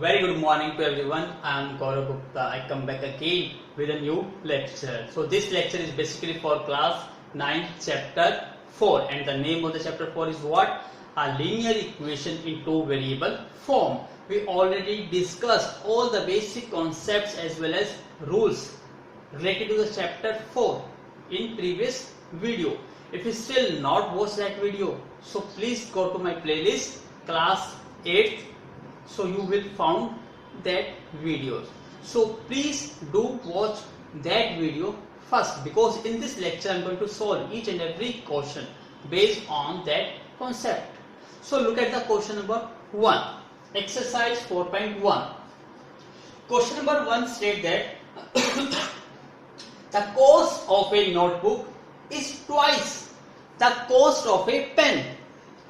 Very good morning to everyone. I am Gaurav Gupta. I come back again with a new lecture. So this lecture is basically for class 9 chapter 4 and the name of the chapter 4 is what? A linear equation in two variable form. We already discussed all the basic concepts as well as rules related to the chapter 4 in previous video. If you still not watched that video, so please go to my playlist class 8, so you will found that videos. So please do watch that video first, because in this lecture I am going to solve each and every question based on that concept. So look at the question number 1, exercise 4.1. Question number 1 states that the cost of a notebook is twice the cost of a pen.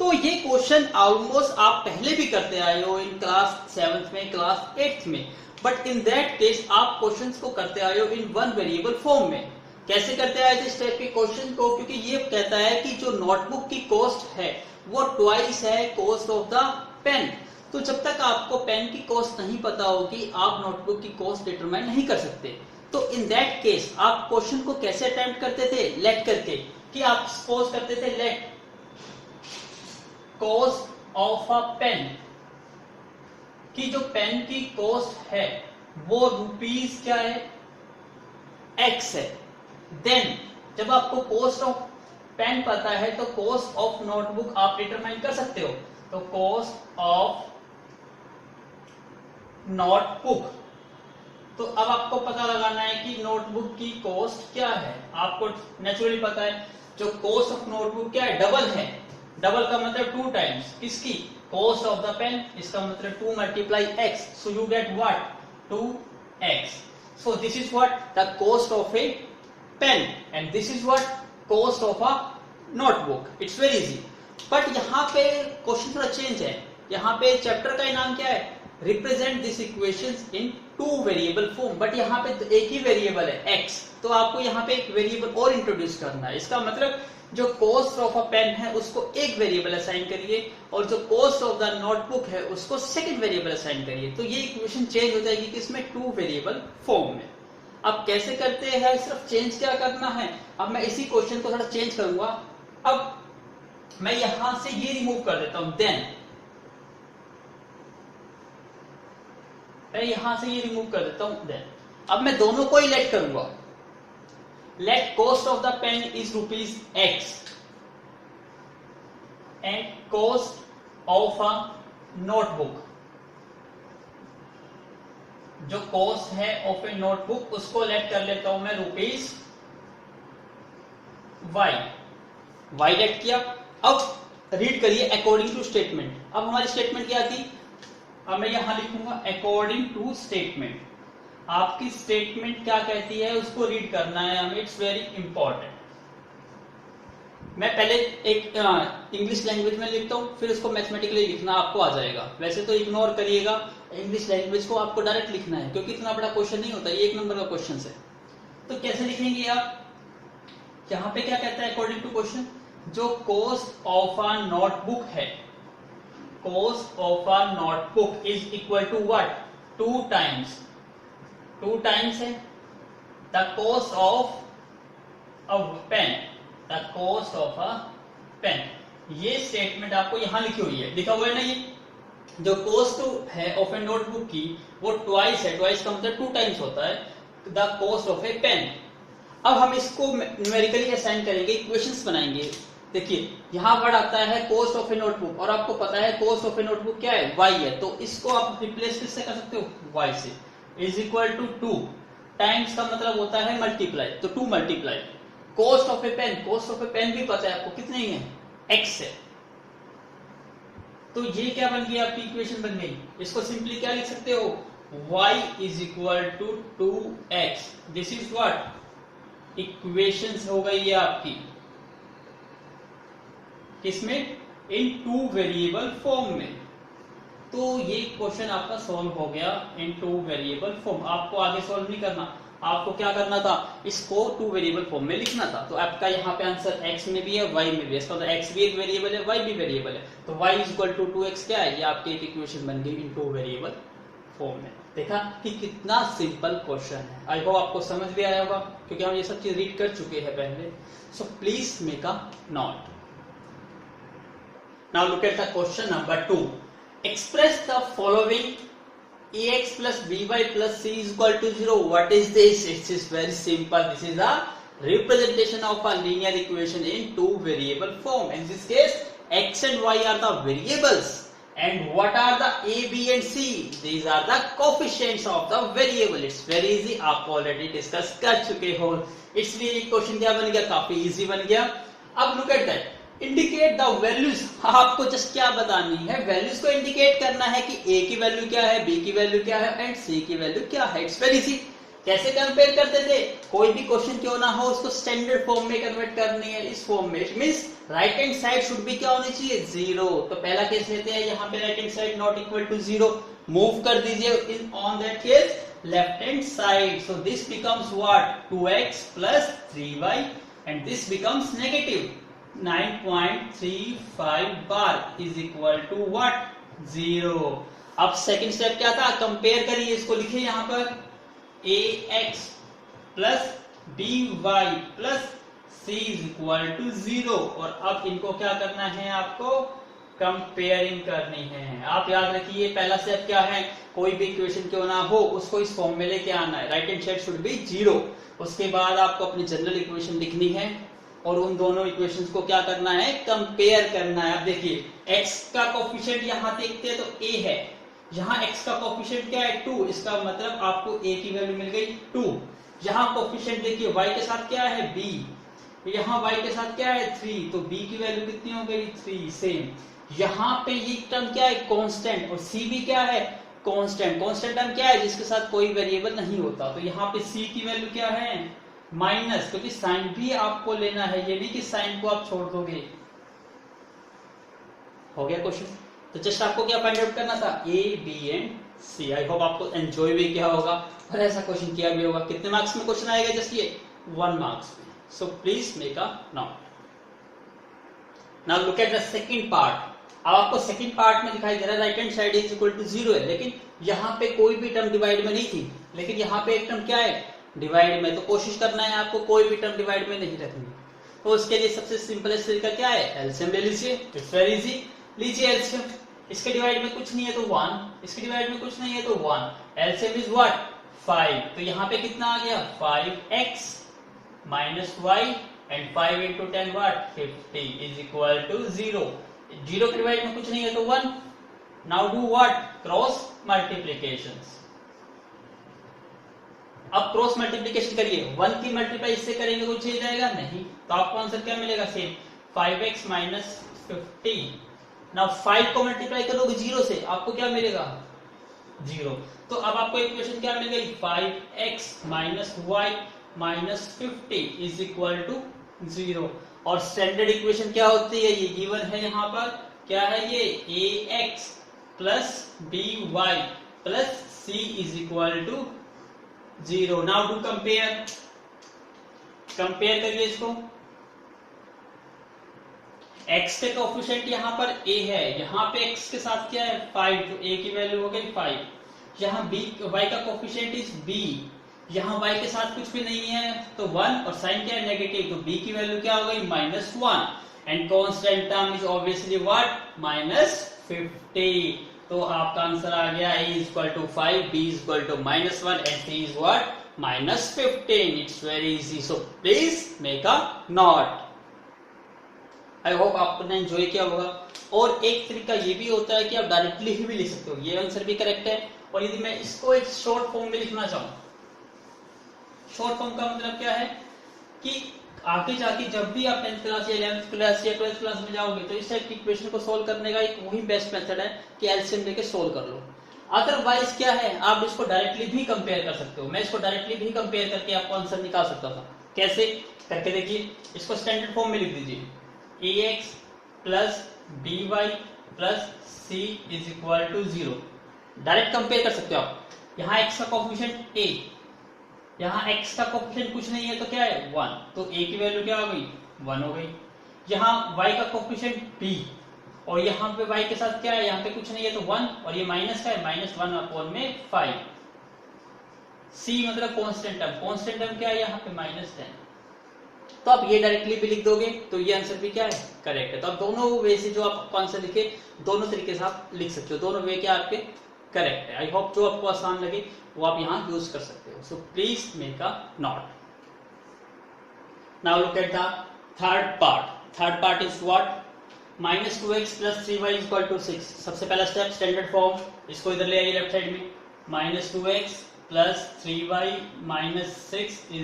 तो ये question almost आप पहले भी करते आए हो in class 7th में, class 8th में, बट इन दैट केस आप क्वेश्चंस को करते आए हो इन वन वेरिएबल फॉर्म में. कैसे करते आए थे इस टाइप के क्वेश्चन को? क्योंकि ये कहता है कि जो नोटबुक की कॉस्ट है वो ट्वाइस है कॉस्ट ऑफ द पेन. तो जब तक आपको पेन की कॉस्ट नहीं पता होगी आप नोटबुक की कॉस्ट डिटरमाइन नहीं कर सकते. तो इन दैट केस आप क्वेश्चन को कैसे अटेम्प्ट करते थे? लेट करके, कि आप सपोज करते थे let cost of a pen, कि जो पेन की कॉस्ट है वो रुपीस क्या है? एक्स है. देन जब आपको कॉस्ट ऑफ पेन पता है तो कॉस्ट ऑफ नोटबुक आप डिटरमाइन कर सकते हो. तो कॉस्ट ऑफ नोटबुक, तो अब आपको पता लगाना है कि नोटबुक की कॉस्ट क्या है. आपको नेचुरली पता है जो कॉस्ट ऑफ नोटबुक क्या है? डबल है. डबल का मतलब 2 टाइम्स किसकी? Cost of the pen. इसका मतलब 2 multiply x, so you get what? 2x. So this is what the cost of a pen and this is what cost of a notebook. It's very easy. But यहाँ पे question थोड़ा change है. यहाँ पे chapter का नाम क्या है? Represent this equations in to variable form. But यहाँ पे एक ही वेरिएबल है x, तो आपको यहाँ पे एक वेरिएबल और इंट्रोड्यूस करना है. इसका मतलब जो कॉस्ट ऑफ अ पेन है उसको एक वेरिएबल असाइन करिए और जो कॉस्ट ऑफ द नोटबुक है उसको सेकंड वेरिएबल असाइन करिए. तो ये इक्वेशन चेंज हो जाएगी किसमें? टू वेरिएबल फॉर्म में. अब कैसे करते हैं? सिर्फ चेंज क्या करना है. अब मैं इसी क्वेश्चन को थोड़ा चेंज करूंगा. अब मैं यहां से ये रिमूव कर देता हूं, देन मैं यहां से ये रिमूव कर देता हूं, देन अब मैं दोनों को ही लेट करूंगा. Let cost of the pen is rupees x and cost of a notebook, जो कॉस्ट है ऑफ ए नोटबुक उसको लेट कर लेता हूं मैं रुपीज y लेट किया. अब रीड करिए अकॉर्डिंग टू स्टेटमेंट. अब हमारी स्टेटमेंट क्या थी? अब मैं यहां लिखूंगा अकॉर्डिंग टू स्टेटमेंट. आपकी स्टेटमेंट क्या कहती है उसको रीड करना है हमें. It's very important. मैं पहले एक इंग्लिश लैंग्वेज में लिखता हूं, फिर उसको मैथमेटिकली लिखना आपको आ जाएगा. वैसे तो इग्नोर करिएगा इंग्लिश लैंग्वेज को, आपको डायरेक्ट लिखना है क्योंकि इतना बड़ा क्वेश्चन नहीं होता. ये 1 नंबर का क्वेश्चन है. तो कैसे लिखेंगे आप? यहाँ पे क्या कहता है अकॉर्डिंग टू क्वेश्चन? जो कॉस्ट ऑफ अ नोटबुक है, cost of a notebook is equal to what? 2 times. 2 times है the cost of a pen, the cost of a pen. ये स्टेटमेंट आपको यहां लिखी हुई है, लिखा हुआ है ना. ये जो कॉस्ट है ऑफ ए नोटबुक की वो ट्वाइस है. ट्वाइस का मतलब 2 टाइम्स होता है the cost of a pen. अब हम इसको न्यूमेरिकली असाइन करेंगे, इक्वेशंस बनाएंगे. देखिए यहां वर्ड आता है कॉस्ट ऑफ ए नोटबुक और आपको पता है कॉस्ट ऑफ ए नोटबुक क्या है? y है. तो इसको आप रिप्लेस किससे कर सकते हो? y से. इज इक्वल टू 2 टाइम्स का मतलब होता है मल्टीप्लाई, तो 2 multiply cost of a pen. Cost of a pen भी पता है आपको कितनी है? x है. तो ये क्या बन गई? आपकी इक्वेशन बन गई. इसको सिंपली क्या लिख सकते हो? y is equal to 2x. This is what equation हो गई है आपकी. किसमें? इन टू वेरिएबल फॉर्म में. तो ये क्वेश्चन आपका सॉल्व हो गया इन टू वेरिएबल फॉर्म. आपको आगे सॉल्व नहीं करना, आपको क्या करना था? इसको 2 वेरिएबल फॉर्म में लिखना था. तो आपका यहाँ पे आंसर x में भी है, y में भी है. इसका मतलब x भी एक वेरिएबल है, y भी वेरिएबल है. तो y is equal to 2x क्या है? ये आपकी एक इक्वेशन बन गई इन 2 वेरिएबल फॉर्म में। देखा कि कितना सिंपल क्वेश्चन है। आई होप आपको समझ भी आया होगा क्योंकि हम ये सब चीज रीड कर चुके हैं पहले। सो please make a note. Now look at the question number 2। Express the following ax plus by plus c is equal to 0. What is this? It is very simple. This is a representation of a linear equation in two variable form. In this case, x and y are the variables. And what are the a, b and c? These are the coefficients of the variable. It's very easy. आप already discuss कर चुके हो, इसलिए question क्या बन गया, काफी easy बन गया। अब look at that. Indicate the values. आपको जस्ट क्या बतानी है, वैल्यूज को इंडिकेट करना है कि a की वैल्यू क्या है, b की वैल्यू क्या है एंड c की वैल्यू क्या है। It's very easy. कैसे कंपेयर करते थे, कोई भी क्वेश्चन क्यों ना हो उसको स्टैंडर्ड फॉर्म में कन्वर्ट करनी है, इस फॉर्म में। It means right hand side should be क्या होनी चाहिए, 0। तो पहला केस लेते हैं, यहाँ पे right hand side not equal to 0, move कर दीजिए in on that case left hand side. So this becomes what, 2x plus 3y and this becomes negative 9.35 बार इज इक्वल टू व्हाट, 0। अब सेकंड स्टेप क्या था, compare करिए, इसको लिखिए यहाँ पर ax plus by plus c is equal to 0। और अब इनको क्या करना है, आपको कंपेयरिंग करनी है। आप याद रखिए पहला स्टेप क्या है, कोई भी इक्वेशन क्यों ना हो उसको इस फॉर्म में लेके आना है, right hand side should be 0। उसके बाद आपको अपनी जनरल इक्वेशन लिखनी है और उन दोनों इक्वेशंस को क्या करना है, कंपेयर करना है। अब देखिए x का कोफिशिएंट यहाँ देखते हैं तो a है, यहाँ x का कोफिशिएंट क्या है, 2, इसका मतलब आपको a की वैल्यू मिल गई 2। यहाँ कोफिशिएंट देखिए y के साथ क्या है, b, यहाँ y के साथ क्या है 3, तो b की वैल्यू कितनी हो गई, 3 सेम। यहाँ पे ये टर्म क्या है, कांस्टेंट, और c भी क्या है, कांस्टेंट। कांस्टेंट टर्म क्या है, जिसके साथ कोई वेरिएबल नहीं होता। तो यहाँ पे c की वैल्यू क्या है, माइनस, क्योंकि साइन भी आपको लेना है, ये नहीं कि साइन को आप छोड़ दोगे। हो गया क्वेश्चन। तो जस्ट आपको क्या फाइंड आउट करना था, A B and C. I hope आपको एंजॉय भी किया होगा और ऐसा क्वेश्चन किया भी होगा। कितने मार्क्स में क्वेश्चन आएगा, जस्ट ये 1 मार्क्स में। So please make a note. Now look at the second part. अब आपको सेकंड पार्ट में दिखाई दे रहा है right hand side is equal to 0 है, लेकिन यहाँ पे कोई भी टर्म डिवाइड में नहीं थी, लेकिन यहाँ पे एक टर्म क्या है, डिवाइड में। तो कोशिश करना है आपको कोई भी टर्म डिवाइड में नहीं रखनी। तो उसके लिए सबसे सिंपलेस्ट तरीका क्या है, एलसीएम ले लीजिए। इट्स वेरी इजी, लीजिए एलसीएम। इसके डिवाइड में कुछ नहीं है तो 1, इसके डिवाइड में कुछ नहीं है तो 1। LCM is what, 5। तो यहाँ पे कितना आ गया, 5x minus y and 5 into 10 what, 50 is equal to 0। 0 के डिवाइड में कुछ नहीं है तो 1। Now do what, cross multiplications. अब क्रॉस मल्टीप्लिकेशन करिए, 1 की मल्टीप्लाई इससे करेंगे कुछ चेंज आएगा नहीं, तो आपको आंसर क्या मिलेगा, सेम 5x माइनस 50। नाउ 5 को मल्टीप्लाई करोगे 0 से, आपको क्या मिलेगा, 0। तो अब आपको इक्वेशन क्या मिल गई, 5x minus y minus 50 is equal to 0। और स्टैंडर्ड इक्वेशन क्या होती है, ये गिवन है यहाँ पर, क्या है ये, ax plus by plus c is equal to 0। Now do compare, compare करिए इसको। x के कोफिशिएंट यहाँ पर a है, यहाँ पे x के साथ क्या है 5, तो a की वैल्यू हो गई 5। यहाँ y का कोफिशिएंट इज b, यहाँ y के साथ कुछ भी नहीं है तो 1, और साइन क्या है नेगेटिव, तो b की वैल्यू क्या हो गई -1 and constant term is obviously what, -50। तो आपका आंसर आ गया a is equal to 5, b is equal to -1 and c is what, -15। It's very easy. So please make a note. I hope आपने enjoy किया होगा। और एक तरीका ये भी होता है कि आप डायरेक्टली ही भी लिख सकते हो, ये आंसर भी करेक्ट है। और यदि मैं इसको एक शॉर्ट फॉर्म में लिखना चाहूँ, शॉर्ट फॉर्म का मतलब क्या है कि आगे जाके जब भी आप 10th क्लास या 11th क्लास या 12th क्लास में जाओगे तो इस टाइप की इक्वेशन को सोल्व करने का एक वही बेस्ट मेथड है कि एलसीएम लेके सोल्व कर लो। अदरवाइज क्या है, आप इसको डायरेक्टली भी कंपेयर कर सकते हो। मैं इसको डायरेक्टली भी कंपेयर करके आपको आंसर निकाल सकता था। कैसे करके देखिए, इसको स्टैंडर्ड फॉर्म में लिख दीजिए, ax plus by plus c is equal to 0। Direct compare कर सकते हो आप। यहाँ x का कोफिशिएंट a, यहाँ x का कोफिशिएंट कुछ नहीं है तो क्या है 1, तो a की वैल्यू क्या हो गई, 1 हो गई। यहाँ y का कोफिशिएंट b, और यहाँ पे y के साथ क्या है, यहाँ पे कुछ नहीं है तो 1, और ये माइनस का है, -1/5। c मतलब कांस्टेंट टर्म क्या है यहाँ पे -10। तो आप ये डायरेक्टली भी लिख दोगे तो ये आंसर भी क्या है, करेक्ट है। तो आप दोनों वे से जो आप आंसर लिखे, दोनों तरीके से आप लिख सकते हो, दोनों वे क्या आपके करेक्ट है। आई होप जो आपको आसान लगे वो आप यहाँ यूज कर सकते हो। So please make a note. Now look at the third part is what, -2x + 3y = 6। सबसे पहला स्टेप स्टैंडर्ड फॉर्म, इसको इधर ले आइए लेफ्ट साइड में, -2x + 3y - 6 =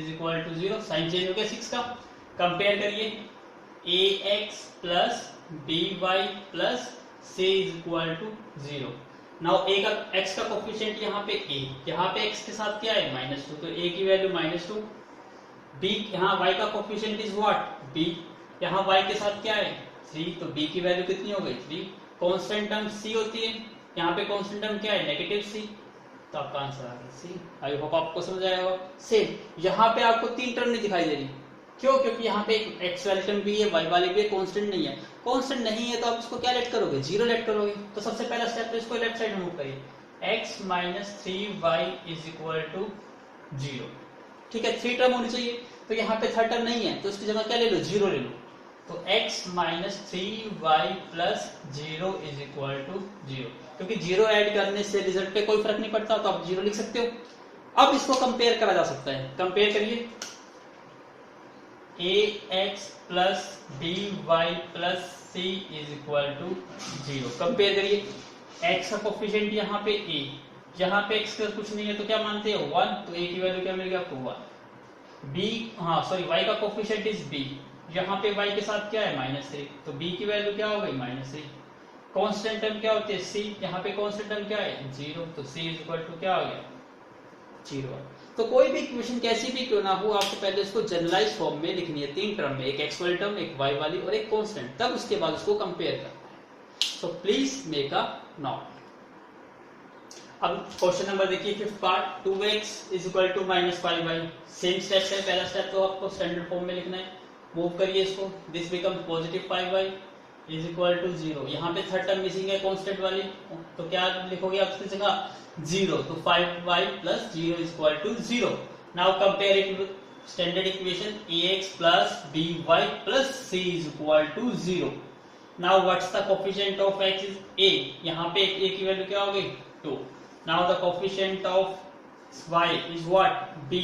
0। साइन चेंज हो गया 6 का। कंपेयर करिए, ax + by + c = 0। Now a का x का कोफिशिएंट यहाँ पे a, यहाँ पे x के साथ क्या है -2, तो a की वैल्यू -2। b यहाँ y का कोफिशिएंट इज व्हाट, b, यहाँ y के साथ क्या है 3, तो b की वैल्यू कितनी हो गई 3। कांस्टेंट टर्म c होती है, यहाँ पे कांस्टेंट टर्म क्या है -c, तो आपका आंसर आ गया सी। आई होप आपको समझ आया होगा। सेम यहाँ पे आपको 3 टर्म नहीं दिखाई दे रही, क्यों, क्योंकि यहाँ पे एक एक्स वाली टर्म भी है, वाई वाली भी है, कांस्टेंट नहीं है। कांस्टेंट नहीं है तो आप इसको क्या लेट करोगे, 0 लेट करोगे। तो सबसे पहला स्टेप तो इसको लेफ्ट साइड में मूव करिए, x - 3y = 0। ठीक है, 3 टर्म होनी चाहिए, तो यहाँ पे थर्ड टर्म नहीं है तो इसकी जगह क्या ले लो, 0 ले लो। तो x - 3y + 0 = 0, क्योंकि 0 ऐड करने से रिजल्ट पे कोई फर्क नहीं पड़ता, तो आप 0 लिख सकते हो। अब इसको कंपेयर करा जा सकता है, कंपेयर करिए, ax + by + c = 0। कंपेयर करिए, x का कोफिशिएंट यहाँ पे a, यहाँ पे x का कुछ नहीं है तो क्या मानते हो 1, तो a की वैल्यू क्या मिलेगी आपको 1। b, हाँ सॉरी, y का कोफिशिएंट इज b, यहाँ पे y के साथ क्या है -3, तो b की वैल्यू क्या हो गई -3। कांस्टेंट टर्म क्या होती है c, यहाँ पे कांस्टेंट टर्म क्या है 0, तो c = क्या हो गया 0। तो कोई भी इक्वेशन कैसी भी क्यों ना हो, आपको पहले इसको जनरलाइज फॉर्म में लिखनी है, 3 टर्म में, एक x वाली टर्म, एक y वाली और एक कांस्टेंट, तब उसके बाद उसको कंपेयर करना है। So please make a note. अब क्वेश्चन नंबर देखिए, 5th part, 2x = -5y। Same step है, पहला स्टेप तो आपको स्टैंडर्ड फॉर्म में लिखना है। मूव करिए इसको, दिस बिकम +5y = 0। यहाँ पे थर्ड टर्म मिसिंग है कांस्टेंट वाली, तो क्या लिखोगे आप इसकी जगह 0, तो 5y + 0 = 0। Now compare it with standard equation, ax + by + c = 0। Now what's the coefficient of x is a, यहाँ पे a की वैल्यू क्या हो गई 2। Now the coefficient of y is what b,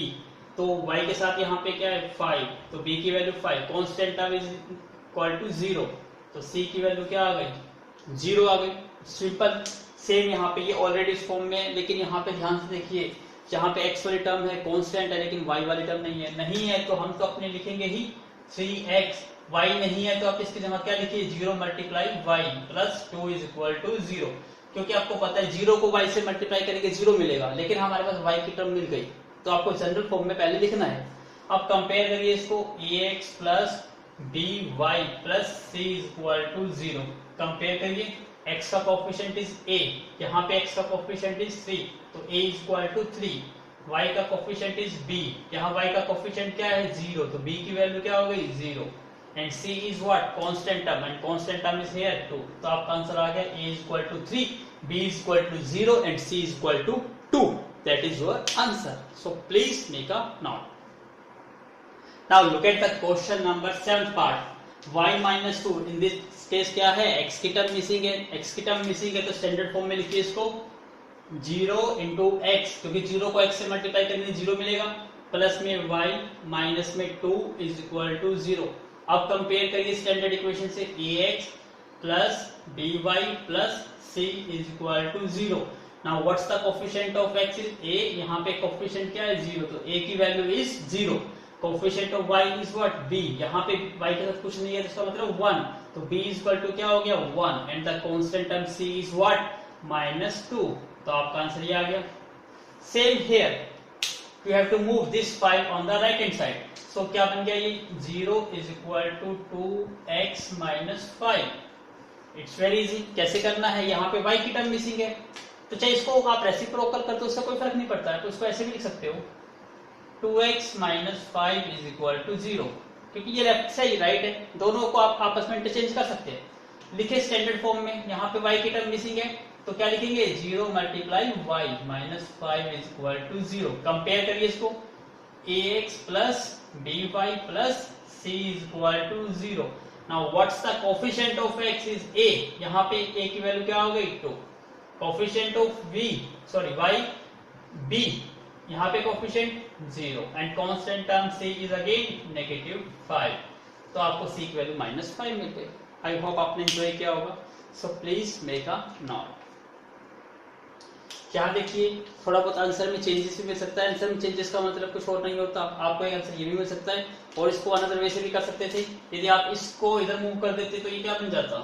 तो y के साथ यहाँ पे क्या है 5, तो b की वैल्यू 5। कांस्टेंट टर्म इज = 0, तो c की वैल्यू क्या आ गई 0 आ गई। सिंपल। सेम यहाँ पे ये ऑलरेडी इस फॉर्म में, लेकिन यहाँ पे ध्यान से देखिए, यहाँ पे x वाली टर्म है, कांस्टेंट है, लेकिन y वाली टर्म नहीं है तो हम तो अपने लिखेंगे ही 3x। y नहीं है तो आप इसकी जगह क्या लिखिए 0 × y + 2 = 0, क्योंकि आपको पता है 0 को y से मल्टीप्लाई करेंगे 0 मिलेगा, लेकिन हमारे पास y की टर्म मिल गई, तो आपको जनरल फॉर्म में पहले लिखना है। अब कंपेयर करिए इसको, ax + by + c = 0। कंपेयर करिए, x का कोफिशिएंट इज a, यहाँ पे x का कोफिशिएंट इज 3, तो a = 3। y का कोफिशिएंट इज b, यहाँ y का कोफिशिएंट क्या है 0, तो b की वैल्यू क्या हो गई 0। And c is what constant term, and constant term is here 2, तो आपका आंसर आ गया a = 3, b = 0 and c = 2। That is your answer. So please make a note. Now look at the question number 7th part, y - 2। In this case क्या है, x की term missing है, x की term missing है तो standard form में लिखिए इसको 0 × x, क्योंकि 0 को x से मल्टीप्लाई करने 0 मिलेगा, प्लस में y माइनस में 2 = 0। अब कंपेयर करिए स्टैंडर्ड इक्वेशन से, ax + by + c = 0। Now what's the coefficient of x is a, यहाँ पे कोफिशिएंट क्या है 0, तो a की value is 0। Coefficient of y is what b, यहाँ पे y के साथ कुछ नहीं है तो इसका मतलब 1, तो b = क्या हो गया 1, and the constant term c is what -2, तो आपका आंसर ये आ गया। Same here, you have to move this 5 on the right hand side, so क्या बन गया ये 0 = 2x - 5। It's very easy. कैसे करना है, यहाँ पे y की टर्म मिसिंग है, तो चाहे इसको आप रेसिप्रोकल कर दो, उससे कोई फर्क नहीं पड़ता है, तो इसको ऐसे भी लिख सकते हो 2x - 5 = 0, क्योंकि ये लेफ्ट से ही राइट है, दोनों को आप आपस में इंटरचेंज कर सकते हैं। लिखे स्टैंडर्ड फॉर्म में, यहाँ पे y की टर्म मिसिंग है तो क्या लिखेंगे 0 multiply y minus 5 is equal to 0। Compare करिए इसको, ax plus by plus c is equal to 0। Now what's the coefficient of x is a, यहाँ पे a की वैल्यू क्या हो गई 2, कोफिशिएंट ऑफ y b, यहाँ पे coefficient 0 and constant term c is again -5, तो आपको c की वैल्यू -5 मिल गई। आई होप आपने एंजॉय किया होगा। सो प्लीज मेक अ नोट। क्या देखिए, थोड़ा बहुत आंसर में चेंजेस भी मिल सकता है। आंसर में चेंजेस का मतलब कुछ और नहीं होता, आपको एक आंसर ये भी मिल सकता है और इसको अनदर वे से भी कर सकते थे। यदि आप इसको इधर मूव कर देते तो ये क्या बन जाता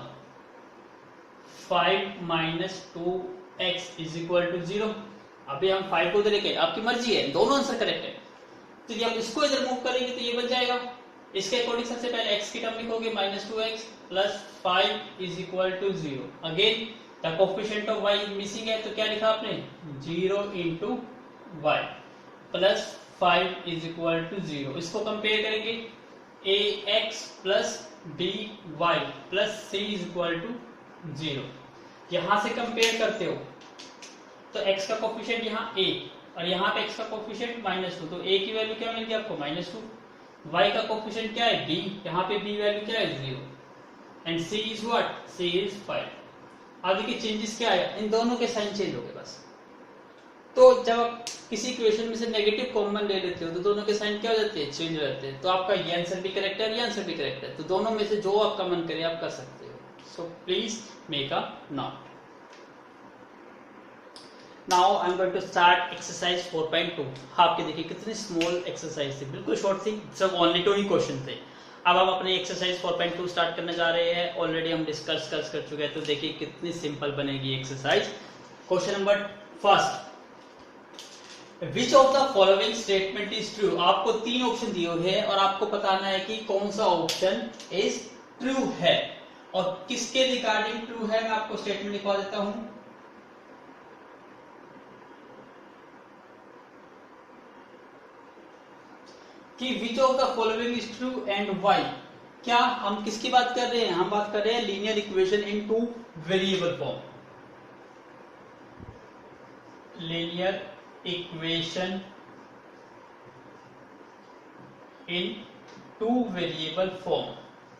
5 minus 2x is equal to 0। अभी हम 5 को इधर लेके, आपकी मर्जी है, दोनों आंसर करेक्ट है। तो यदि आप इसको इधर मूव करेंगे तो ये बन जाएगा, इसके अकॉर्डिंग सबसे पहले x की टर्म लिखोगे -2x plus 5 is equal to 0। Again the coefficient of y missing है तो क्या लिखा आपने 0 into y plus 5 is equal to 0। इसको कंपेयर करेंगे ax plus by plus c is equal to 0। यहां से कंपेयर करते हो तो x का कोफिशिएंट यहाँ a और यहाँ पे x का कोफिशिएंट -2, तो a की वैल्यू क्या मिल गई आपको -2। y का कोफिशिएंट क्या है b, यहाँ पे b वैल्यू क्या है 0 and c is what, c is 5। अब देखिए चेंजेस क्या है, इन दोनों के साइन चेंज हो गए बस। तो जब आप किसी इक्वेशन में से नेगेटिव कॉमन ले लेते हो तो दोनों के साइन क्या हो जाते हैं, चेंज हो जाते हैं। तो आपका ये आंसर भी करेक्ट है और ये आंसर भी करेक्ट है, तो दोनों में से जो आपका मन करे आप कर सकते हो। So please make a note. Now I am going to start exercise 4.2। आपके देखिए कितनी स्मॉल एक्सरसाइज थी, बिल्कुल शॉर्ट थी, सिर्फ ओनली 2 ही क्वेश्चन थे। अब हम अपने एक्सरसाइज 4.2 स्टार्ट करने जा रहे हैं। ऑलरेडी हम डिस्कस कर चुके हैं, तो देखिए कितनी सिंपल बनेगी exercise. Question number first, which of the following statement is true. आपको 3 ऑप्शन दिए हुए हैं और आपको बताना है कि कौन सा ऑप्शन इज ट्रू है और किसके रिगार्डिंग ट्रू है। मैं आपको स्टेटमेंट लिखवा देता हूं, कि विच of the following is true and why. क्या हम किसकी बात कर रहे हैं, हम बात कर रहे हैं linear equation in 2 variable form. Linear equation in 2 variable form.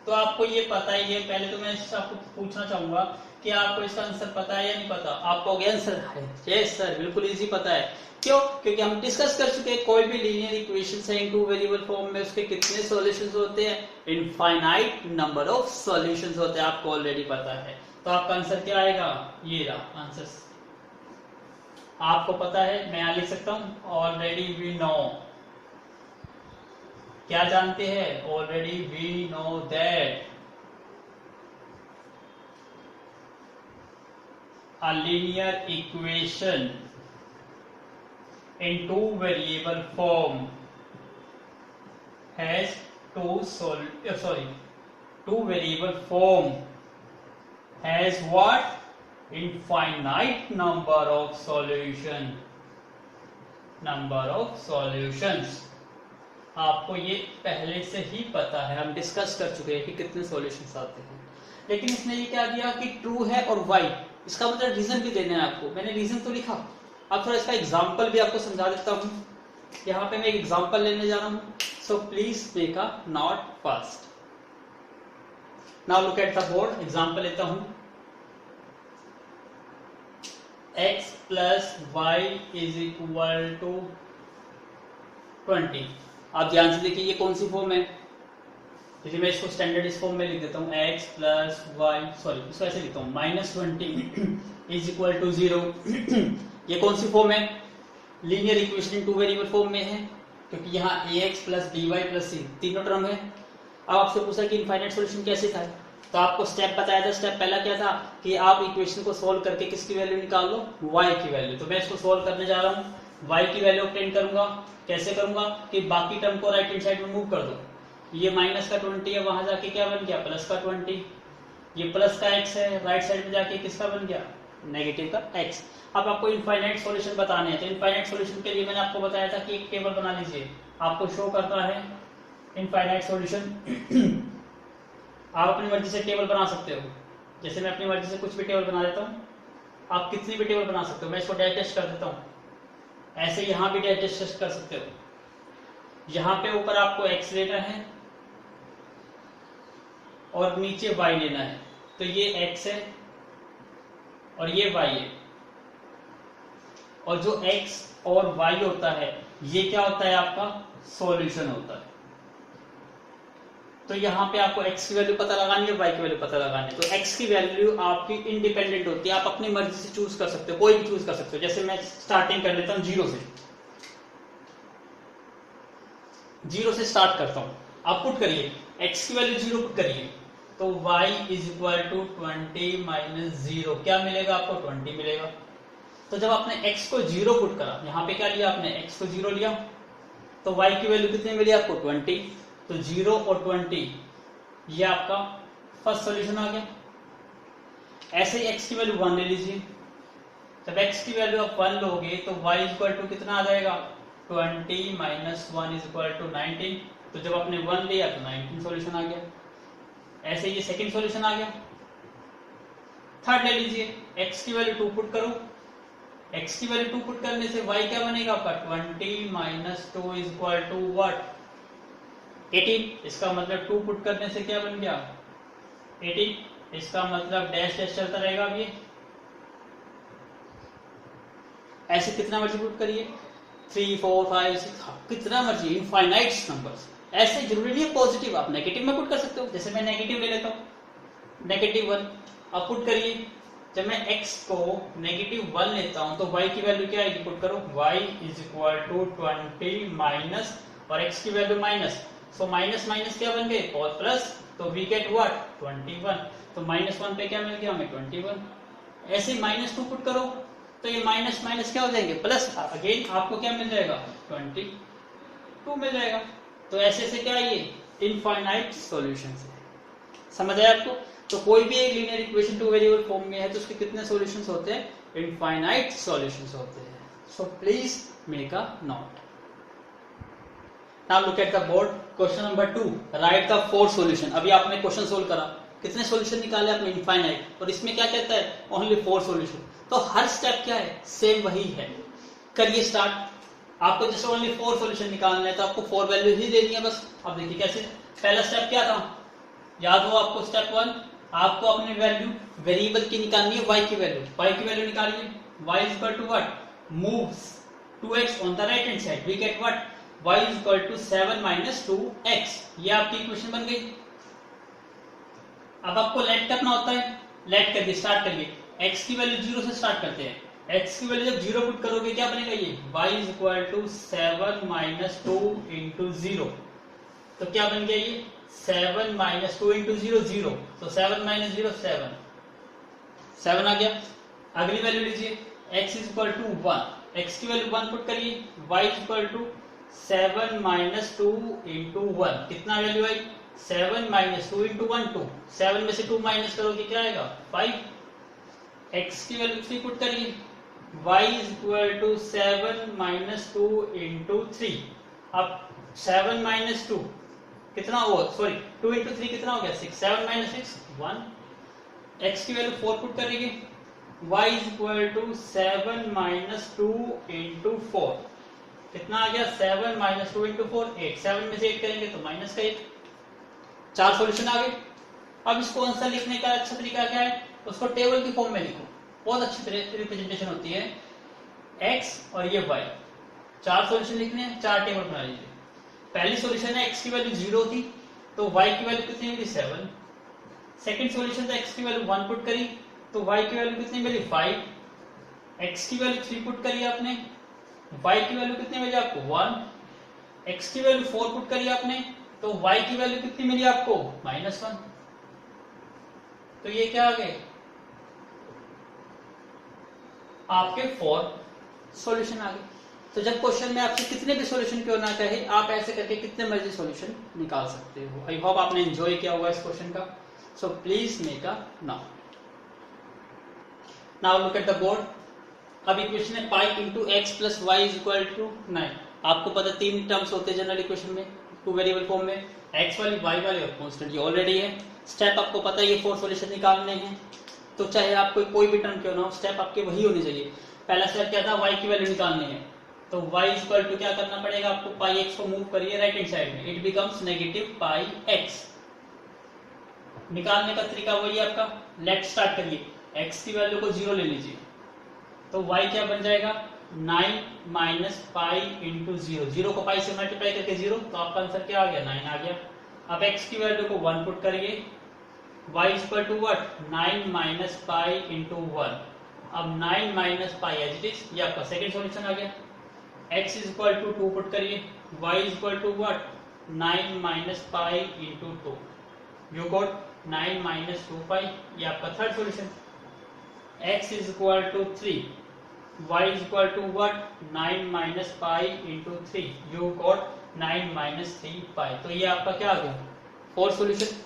तो आपको ये पता ही है, पहले तो मैं आपको पूछना चाहूंगा कि आपको इसका आंसर पता है या नहीं पता। आपको आंसर है यस सर, बिल्कुल इजी पता है। क्यों? क्योंकि हम डिस्कस कर चुके हैं, कोई भी लीनियर इक्वेशन है इन 2 वेरिएबल फॉर्म में उसके कितने सॉल्यूशंस होते हैं, इनफाइनाइट नंबर ऑफ सॉल्यूशंस होते हैं, आपको ऑलरेडी पता है। तो आपका आंसर क्या आएगा, ये रहा आंसर, आपको पता है। मैं यहां लिख सकता हूं ऑलरेडी वी नो, क्या जानते हैं, already we know that a linear equation in 2 variable form has two variable form has what, infinite number of solutions। आपको ये पहले से ही पता है, हम डिस्कस कर चुके हैं कि कितने सॉल्यूशंस आते हैं। लेकिन इसने ये क्या दिया कि ट्रू है और वाई, इसका मतलब रीजन भी देना है आपको। मैंने रीजन तो लिखा, अब थोड़ा इसका एग्जांपल भी आपको समझा देता हूं। यहाँ पे मैं एक एग्जांपल लेने जा रहा हूं, so please make a note first. Now look at the board, example लेता हूं, x plus y is equal to 20। आप ध्यान से देखिए ये कौन सी फॉर्म है, देखिए मैं इसको स्टैंडर्ड इस फॉर्म में लिख देता हूँ, x प्लस वाई, सॉरी इसको ऐसे लिखता हूँ, -20 इज इक्वल टू 0। ये कौन सी फॉर्म है, linear equation in 2 variable form में है, क्योंकि यहाँ ax plus by plus c तीनों टर्म है। अब आपसे पूछा कि इनफाइनाइट सॉल्यूशन कैसे था, तो आपको स्टेप बताया था। स्टेप पहला क्या था कि आप इक्वेशन को सोल्व करके किसकी वैल्यू निकाल लो, y की वैल्यू। तो मैं इसको सोल्व करने जा रहा हूँ, y की वैल्यू ऑब्टेन करूंगा। कैसे करूंगा कि बाकी टर्म को राइट हैंड साइड में मूव कर दो, ये माइनस का 20 है, वहां जाके क्या बन गया प्लस का 20, ये प्लस का x है, राइट साइड में जाके किसका बन गया नेगेटिव का x। अब आपको इनफाइनाइट सॉल्यूशन बताने हैं, तो इनफाइनाइट सॉल्यूशन के लिए मैंने आपको बताया था कि एक टेबल बना लीजिए, आपको शो करना है इनफाइनाइट सॉल्यूशन। आप अपनी मर्जी से टेबल बना सकते हो, जैसे मैं अपनी मर्जी से कुछ भी टेबल बना देता हूँ, आप कितनी भी टेबल बना सकते हो। मैं इसको डैश डैश कर देता हूँ, ऐसे यहाँ भी डैश डैश कर सकते हो। यहाँ पे ऊपर आपको x लेना है और नीचे y लेना है, तो ये x है और ये y है, और जो x और y होता है ये क्या होता है, आपका सॉल्यूशन होता है। तो यहाँ पे आपको x की वैल्यू पता लगानी है, y की वैल्यू पता लगानी है। तो x की वैल्यू आपकी इंडिपेंडेंट होती है, आप अपनी मर्जी से चूज कर सकते हो, कोई भी चूज कर सकते हो। जैसे मैं स्टार्टिंग कर लेता हूँ 0 से, 0 से स्टार्ट करता हूँ। आप पुट करिए x की वैल्यू 0 पुट करिए, तो y is equal to 20 minus 0, क्या मिलेगा आपको, 20 मिलेगा। तो जब आपने x को 0 पुट करा, यहाँ पे क्या लिया आपने, x को 0 लिया, तो y की वैल्यू कितनी मिली आपको, 20। तो 0 और 20 ये आपका फर्स्ट सॉल्यूशन आ गया। ऐसे ही x की वैल्यू 1 ले लीजिए, जब x की वैल्यू आप 1 लोगे तो y इक्वल टू कितना आ जाएगा, 20 माइनस 1 इज इक्वल टू 19। तो जब आपने 1 लिया तो 19 सॉल्यूशन आ गया। ऐसे ये सेकंड सॉल्यूशन आ गया। थर्ड ले लीजिए, x की वैल्यू 2 पुट करो, x की वैल्यू 2 पुट करने से y क्या बनेगा आपका, 20 minus 2 is equal to what, 18। इसका मतलब 2 पुट करने से क्या बन गया, 18। इसका मतलब डैश डैश चलता रहेगा। अब ये ऐसे कितना मर्जी पुट करिए, 3 4 5 6, कितना मर्जी, इनफाइनाइट नंबर्स। ऐसे जरूरी नहीं है पॉजिटिव, आप नेगेटिव में पुट कर सकते हो। जैसे मैं नेगेटिव ले लेता हूँ, -1, अब पुट करिए। जब मैं x को -1 लेता हूं तो y की वैल्यू क्या आएगी, पुट करो, y is equal to 20 minus, और x की value minus, so minus minus क्या बन गए, और प्लस, तो वी गेट व्हाट, 21। तो -1 पे क्या मिल गया हमें, 21। ऐसे -2 पुट करो तो ये माइनस माइनस क्या हो जाएंगे, प्लस, अगेन आपको क्या मिल जाएगा, 22 मिल जाएगा। तो ऐसे से क्या है, ये इनफाइनाइट सॉल्यूशन है। समझ आया आपको। तो कोई भी एक linear equation two variable form में है तो उसके कितने सॉल्यूशंस होते हैं, इनफाइनाइट सॉल्यूशंस होते हैं। सो please make a note. Now look at the board, question number 2, right the 4 solution. अभी आपने क्वेश्चन सोल्व करा, कितने सॉल्यूशन निकाले आपने, इनफाइनाइट, और इसमें क्या कहता है, ओनली 4 सॉल्यूशन। तो हर स्टेप क्या है, सेम वही है। करिए स्टार्ट। आपको जैसे ओनली 4 सॉल्यूशन निकालना है तो आपको 4 वैल्यू ही देनी है बस। अब देखिए कैसे, पहला स्टेप क्या था, याद हो आपको, स्टेप 1, आपको अपनी वैल्यू वेरिएबल की निकालनी है, y की वैल्यू निकालिए। y is equal to what, moves 2x on the right hand side, we get what, y is equal to 7 minus 2x। ये आपकी इक्वेशन बन गई। अब आपको लेट करना होता है, लेट करके स्टार्ट करिए। x की वैल्यू 0 से स्टार्ट करते हैं। x की वैल्यू जब 0 पुट करोगे क्या बनेगा, ये y is equal to 7 minus 2 into 0। तो क्या बन गया ये, 7 माइनस 2 इंटू 0 0, तो 7 माइनस 0 7 आ गया। अगली वैल्यू लीजिए, x is equal to 1, x की वैल्यू 1 पुट करिए, y is equal to 7 minus 2 into 1, कितना वैल्यू आई, 7 माइनस 2 इंटू 1 2, 7 में से 2 माइनस करोगे क्या आएगा, 5। x की वैल्यू 3 पुट करिए, y is equal to 7 minus 2 into 3। अब 7 माइनस 2 कितना हुआ, सॉरी 2 इंटू 3 कितना हो गया, 6, 7 माइनस 6 1। x की वैल्यू 4 पुट करेंगे, y is equal to 7 minus 2 into 4, कितना आ गया, 7 माइनस 2 इंटू 4 8, 7 में से 8 करेंगे तो माइनस का 8। 4 सॉल्यूशन आ गए। अब इसको आंसर लिखने का अच्छा तरीका क्या है, उसको टेबल की फॉर्म में लिखो, बहुत अच्छी रिप्रेजेंटेशन होती है। x और ये y, 4 सॉल्यूशन लिखने हैं, 4 टेबल बना लीजिए। पहली सॉल्यूशन है x की वैल्यू 0 थी तो y की वैल्यू कितनी मिली, 7। सेकंड सॉल्यूशन था x की वैल्यू 1 पुट करी तो y की वैल्यू कितनी मिली, 5। x की वैल्यू 3 पुट करी आपने, y की वैल्यू कितनी मिली आपको, 1। x की वैल्यू 4 पुट करी आपने तो y की वैल्यू कितनी मिली आपको, -1। तो ये क्या आ गए आपके 4 सॉल्यूशन आ गए। तो जब क्वेश्चन में आपसे कितने भी सॉल्यूशन क्यों ना कहे, आप ऐसे करके कितने मर्जी सॉल्यूशन निकाल सकते हो। आई होप आपने एंजॉय किया होगा इस क्वेश्चन का। So please make a note. Now look at the board. अब इक्वेशन है pi into x plus y is equal to 9। आपको पता 3 टर्म्स होते हैं जनरल इक्वेशन में, टू वेरिएबल फॉर्म में, एक्स वाली, वाई वाली और कॉन्स्टेंट ये ऑलरेडी है। स्टेप आपको पता है ये 4 सॉल्यूशन निकालने हैं, तो चाहे आपको कोई भी टर्म क्यों ना हो, स्टेप आपके वही होने चाहिए। पहला स्टेप क्या था, वाई की वैल्यू निकालनी है, तो y इक्वल टू क्या करना पड़ेगा आपको, पाई एक्स को मूव करिए राइट हैंड साइड में, it becomes negative pi x. निकालने का तरीका वही आपका, लेट स्टार्ट करिए, x की वैल्यू को 0 ले लीजिए, तो y क्या बन जाएगा 9 माइनस पाई इंटू 0, 0 को पाई से मल्टीप्लाई करके 0, तो आपका आंसर क्या आ गया 9 आ गया। अब x की वैल्यू को 1 पुट करिए, y equal to what 9 minus pi into 1, अब 9 minus pi as it is, ये आपका सेकंड सॉल्यूशन आ गया। x is equal to 2 put करिए, y is equal to what 9 minus pi into 2, you got 9 minus 2 pi, ये आपका third solution. x is equal to 3, y is equal to what 9 minus pi into 3, you got 9 minus 3 पाई, तो ये आपका क्या आ गया fourth solution.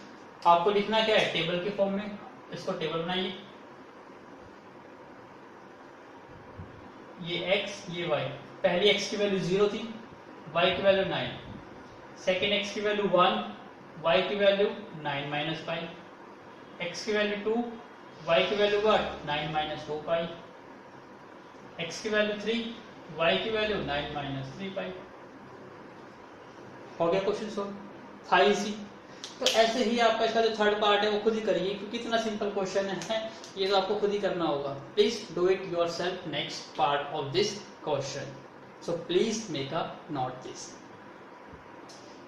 आपको लिखना क्या है टेबल के फॉर्म में, इसको टेबल बनाइए, ये x ये y, पहली x की वैल्यू 0 थी, y की वैल्यू 9, सेकेंड x की वैल्यू 1, y की वैल्यू 9 माइनस पाई, x की वैल्यू 2, y की value what 9 minus 2 pi, x की वैल्यू 3, y की वैल्यू 9 माइनस 3 पाई। हो गया क्वेश्चन सॉल्व, था इजी। तो ऐसे ही आपका इसका जो थर्ड पार्ट है वो खुद ही करिए, क्योंकि इतना सिंपल क्वेश्चन है ये, तो आपको खुद ही करना होगा। Please do it yourself next part of this question, so please make a note this.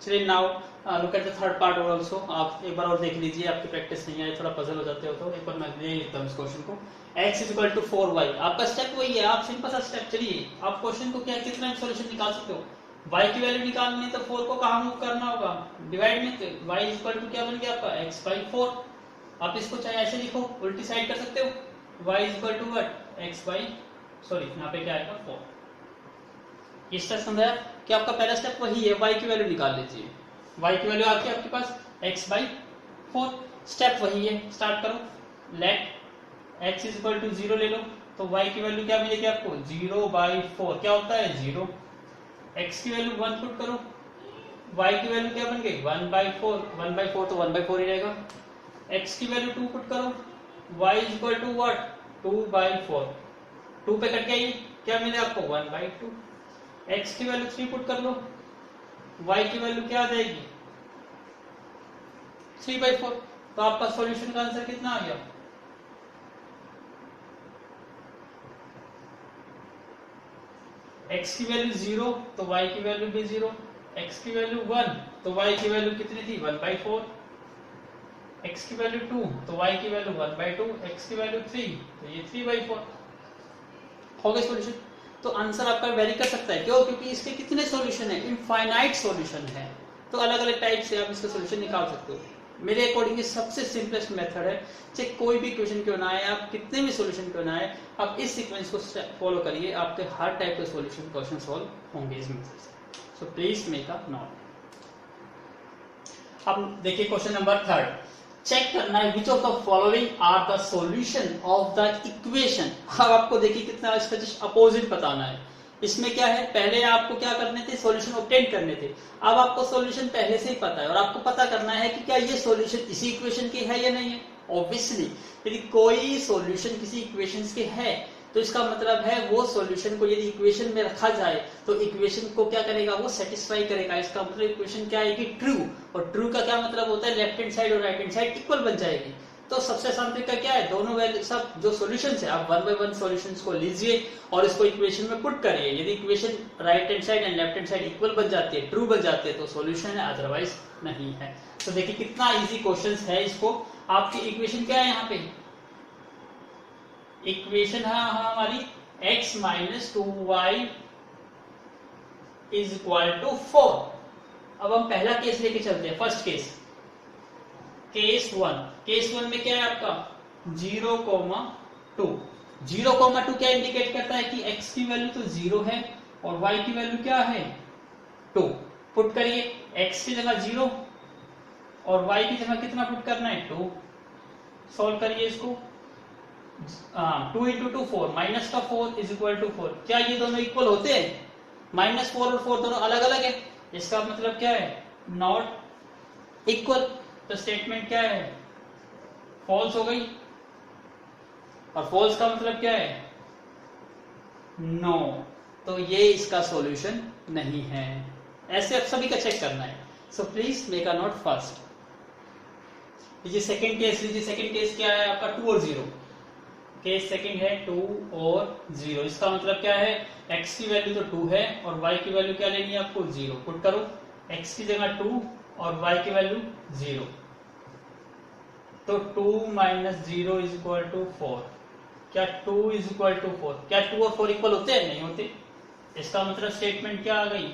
चलिए now look at the third part और ऑल्सो, आप एक बार और देख लीजिए, आपकी प्रैक्टिस नहीं है, थोड़ा पजल हो जाते हो तो एक बार मैं दे देता हूँ इस क्वेश्चन को। x is equal to 4y, आपका स्टेप वही है, आप सिंपल सा स्टेप, चलिए आप क्वेश्चन को क्या कितना सॉल्यूशन निकाल सकते हो, y की वैल्यू निकालनी है तो 4 को कहाँ मूव करना होगा, डिवाइड में, तो y इज इक्वल टू क्या बन गया आपका x बाई 4, आप इसको चाहे ऐसे लिखो, उल्टी साइड कर सकते हो, y is equal to what x by, sorry यहाँ पे क्या आएगा 4। इस तरह समझाया कि आपका पहला स्टेप वही है, y की वैल्यू निकाल लीजिए, y की वैल्यू आपके आपके पास x बाई 4, स्टेप वही है, स्टार्ट करो, let x is equal to 0 ले लो, तो y की वैल्यू क्या मिलेगी आपको 0 बाई 4, क्या होता है 0, x की वैल्यू 1 पुट करो, y की वैल्यू क्या बन गई 1 बाई 4, 1 बाई 4 तो 1 बाई 4 ही रहेगा, x की वैल्यू 2 पुट करो, y is equal to what 2 by 4, 2 पे कट गया, क्या मिले आपको 1 बाई 2, x की वैल्यू 3 पुट कर लो, y की वैल्यू क्या आ जाएगी 3 बाई 4, तो आपका सॉल्यूशन का आंसर कितना आ गया, x की वैल्यू 0 तो y की वैल्यू भी 0, x की वैल्यू 1 तो y की वैल्यू कितनी थी 1 बाई 4, x की वैल्यू 2 तो y की वैल्यू 1 बाई 2, x की वैल्यू 3 तो ये 3 बाई 4 हो गया सॉल्यूशन। तो आंसर आपका वेरी कर सकता है, क्यों, क्योंकि इसके कितने सॉल्यूशन है, इनफाइनाइट सॉल्यूशन है, तो अलग अलग टाइप से आप इसका सॉल्यूशन निकाल सकते हो। मेरे अकॉर्डिंग ये सबसे सिंपलेस्ट मेथड है, चाहे कोई भी क्वेश्चन क्यों ना आए, आप कितने भी सॉल्यूशन क्यों ना आए, आप इस सीक्वेंस को फॉलो करिए, आपके हर टाइप के सॉल्यूशन क्वेश्चन सॉल्व होंगे इस मेथड से, so please make a note. अब देखिए क्वेश्चन नंबर थर्ड, चेक करना है which of the following are the solution of the equation. अब आपको देखिए कितना इसका जस्ट अपोजिट बताना है, इसमें क्या है, पहले आपको क्या करने थे, सॉल्यूशन ऑब्टेन करने थे, अब आपको सॉल्यूशन पहले से ही पता है और आपको पता करना है कि क्या ये सॉल्यूशन इसी इक्वेशन के है या नहीं है। ऑब्वियसली यदि कोई सॉल्यूशन किसी इक्वेशन के है तो इसका मतलब है वो सॉल्यूशन को यदि इक्वेशन में रखा जाए तो इक्वेशन को क्या करेगा, वो सेटिस्फाई करेगा, इसका मतलब इक्वेशन क्या आएगी ट्रू, और ट्रू का क्या मतलब होता है लेफ्ट हैंड साइड और राइट हैंड साइड इक्वल बन जाएगी। तो सबसे आसान तरीका क्या है, दोनों वैल्यू सब जो सॉल्यूशंस है आप 1 बाय 1 सॉल्यूशंस को लीजिए और इसको इक्वेशन में पुट करिए, यदि equation right hand side and left hand side equal बन जाती है, ट्रू बन जाती है, तो सॉल्यूशन है, अदरवाइज नहीं है। तो देखिए कितना इजी क्वेश्चन है, इसको आपकी इक्वेशन क्या है, यहाँ पे इक्वेशन है हमारी x minus 2y is equal to 4। अब हम पहला केस लेके चलते हैं, फर्स्ट केस, केस 1। केस 1 में क्या है आपका 0,2, 0,2 क्या इंडिकेट करता है कि x की वैल्यू तो 0 है और y की वैल्यू क्या है 2। पुट करिए, x की जगह 0 और y की जगह कितना पुट करना है 2। सॉल्व करिए इसको, 2 इंटू 2 4, माइनस का 4 इज इक्वल टू 4। क्या ये दोनों इक्वल होते हैं? -4 और 4 दोनों अलग अलग है, इसका मतलब क्या है नॉट इक्वल, तो स्टेटमेंट क्या है, फॉल्स हो गई। और फॉल्स का मतलब क्या है, नो, तो ये इसका सॉल्यूशन नहीं है। ऐसे आप सभी का चेक करना है। So please make a note first. लीजिए सेकंड केस, लीजिए सेकंड केस क्या है आपका, 2 और 0। केस सेकंड है 2 और 0। इसका मतलब क्या है, x की वैल्यू तो 2 है और y की वैल्यू क्या लेनी है आपको, 0। पुट करो, x की जगह 2 और y की वैल्यू 0। तो 2 माइनस 0 इज इक्वल टू 4। क्या 2 इज इक्वल टू 4, क्या 2 और 4 इक्वल होते हैं, नहीं होते। इसका मतलब स्टेटमेंट क्या आ गई,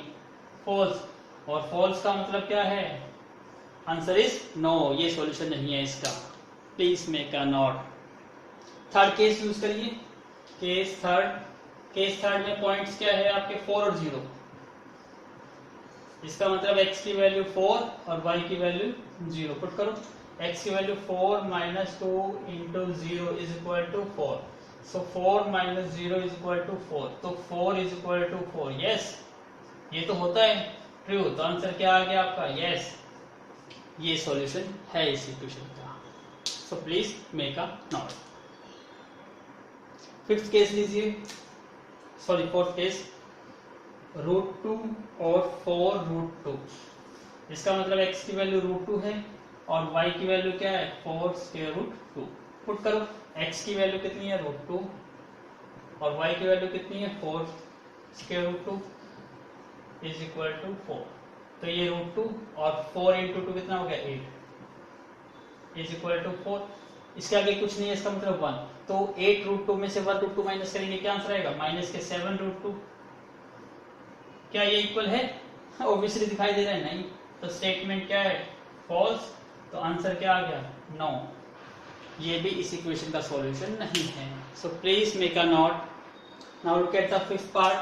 फॉल्स। और फॉल्स का मतलब क्या है, आंसर इज नो, ये सॉल्यूशन नहीं है इसका। Please make a note. Third case use करिए, केस थर्ड में पॉइंट्स क्या है आपके, 4 और 0। इसका मतलब x की वैल्यू 4 और y की वैल्यू 0। पुट करो, x की value 4 minus 2 into 0 is equal to 4। So 4 minus 0 is equal to 4। तो 4 इज इक्वल टू 4। यस, ये तो होता है ट्रू। तो आंसर क्या आ गया आपका, यस, ये सॉल्यूशन है इस इक्वेशन का। So please make a note. Fifth case लीजिए, सॉरी फोर्थ केस, √2 और 4√2। इसका मतलब x की वैल्यू √2 है और y की वैल्यू क्या है, 4√2। पुट करो, x की वैल्यू कितनी है, √2 और y की वैल्यू कितनी है, 4√2 इज इक्वल टू 4। तो ये √2 और 4 इंटू 2 कितना हो गया, 8 इज इक्वल टू 4। इसके आगे कुछ नहीं है, इसका मतलब 1। तो 8√2 में से 1√2 माइनस करेंगे, क्या आंसर आएगा, माइनस के 7√2। क्या ये इक्वल है, ऑब्वियसली दिखाई दे रहा है, नहीं। तो स्टेटमेंट क्या है, फॉल्स। तो आंसर क्या आ गया, नो, ये भी इस इक्वेशन का सॉल्यूशन नहीं है। So please make a note. Now look at the fifth part,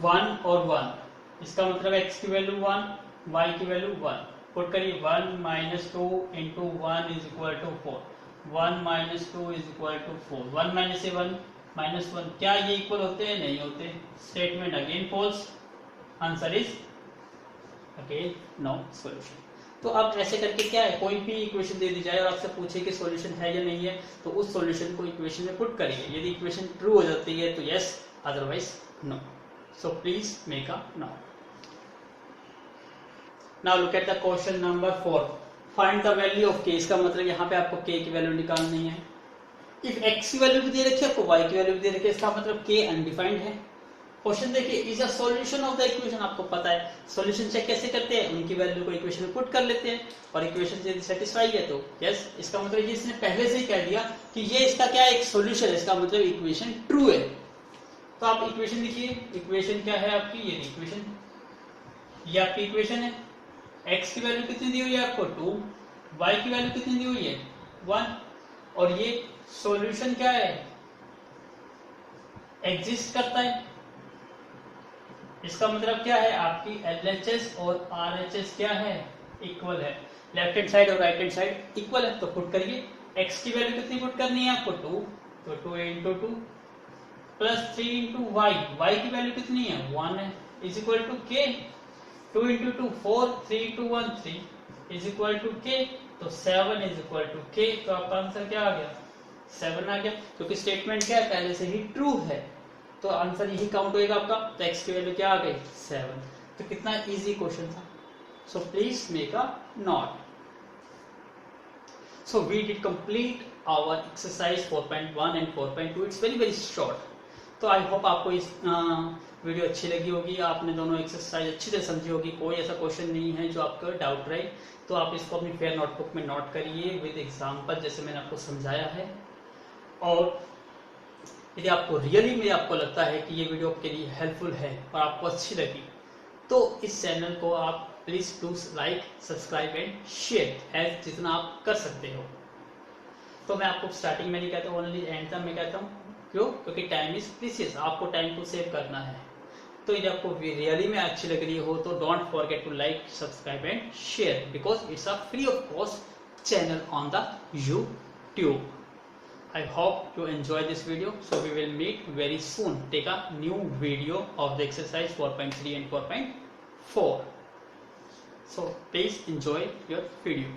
1 और 1। इसका मतलब x की वैल्यू 1, y की वैल्यू 1। पुट करिए, 1 minus 2 into 1 is equal to 4। 1 minus 2 is equal to 4। 1 minus 1 minus 1, क्या ये इक्वल होते हैं, नहीं होते। Statement again false, answer is again no solution. तो अब ऐसे करके क्या है, कोई भी इक्वेशन दे दी जाए और आपसे पूछे कि सॉल्यूशन है या नहीं है, तो उस सॉल्यूशन को इक्वेशन में पुट करिए। यदि इक्वेशन ट्रू हो जाती है तो yes, otherwise no. So please make a note. Now look at the question number 4। Find the value of k। इसका मतलब यहाँ पे आपको k की वैल्यू निकालनी है। इफ x की वैल्यू भी दे रखी है, आपको y की वैल्यू भी दे रखी है, इसका मतलब k अनडिफाइंड है। क्वेश्चन देखिए, is a solution of the equation. आपको पता है सॉल्यूशन चेक कैसे करते हैं, उनकी वैल्यू को इक्वेशन में पुट कर लेते हैं और इक्वेशन यदि सेटिस्फाई है तो यस। इसका मतलब ये इसने पहले से ही कह दिया कि ये इसका क्या है, एक सॉल्यूशन है, इसका मतलब इक्वेशन ट्रू है। तो आप इक्वेशन लिखिए, इक्वेशन क्या है आपकी, ये इक्वेशन, ये आपकी इक्वेशन है। x की वैल्यू कितनी दी हुई है आपको, 2। y की वैल्यू कितनी दी हुई है, 1। और ये सॉल्यूशन क्या है, एग्जिस्ट करता है। इसका मतलब क्या है, आपकी LHS और RHS क्या है, इक्वल है। लेफ्ट हैंड साइड और राइट हैंड साइड इक्वल है। तो पुट करिए, x की वैल्यू कितनी पुट करनी है आपको, 2। तो 2 इंटू 2 प्लस 3 इंटू y की वैल्यू कितनी है, 1 है, is equal to k। 2 into 2 4, 3 into 1 3 is equal to k। तो 7 इज इक्वल टू k। तो आपका आंसर क्या आ गया, 7 आ गया, क्योंकि स्टेटमेंट क्या है, पहले से ही ट्रू है। तो आंसर यही काउंट होएगा आपका। तो x की वैल्यू क्या आ गई, 7। तो कितना इजी क्वेश्चन था। So please make a note. So we did complete our exercise 4.1 and 4.2। It's very very short. तो आई होप आपको इस वीडियो अच्छी लगी होगी, आपने दोनों एक्सरसाइज अच्छी तरह समझी होगी, कोई ऐसा क्वेश्चन नहीं है जो आपका डाउट रहे। तो आप इसको अपनी फेयर नोटबुक में नोट करिए विद एग्जाम्पल, जैसे मैंने आपको समझाया है। और यदि आपको रियली में आपको लगता है कि ये वीडियो आपके लिए हेल्पफुल है और आपको अच्छी लगी, तो इस चैनल को आप please do like, subscribe and share as जितना आप कर सकते हो। तो मैं आपको स्टार्टिंग में नहीं कहता हूँ, ओनली एंड तक मैं कहता हूँ। क्यों, क्योंकि टाइम इज प्रीशियस, आपको टाइम को सेव करना है। तो यदि आपको रियली में अच्छी लग रही हो तो don't forget to like, subscribe and share, because it's a free of cost channel on the YouTube. I hope you enjoy this video. So we will meet very soon. Take a new video of the exercise 4.3 and 4.4. So please enjoy your video.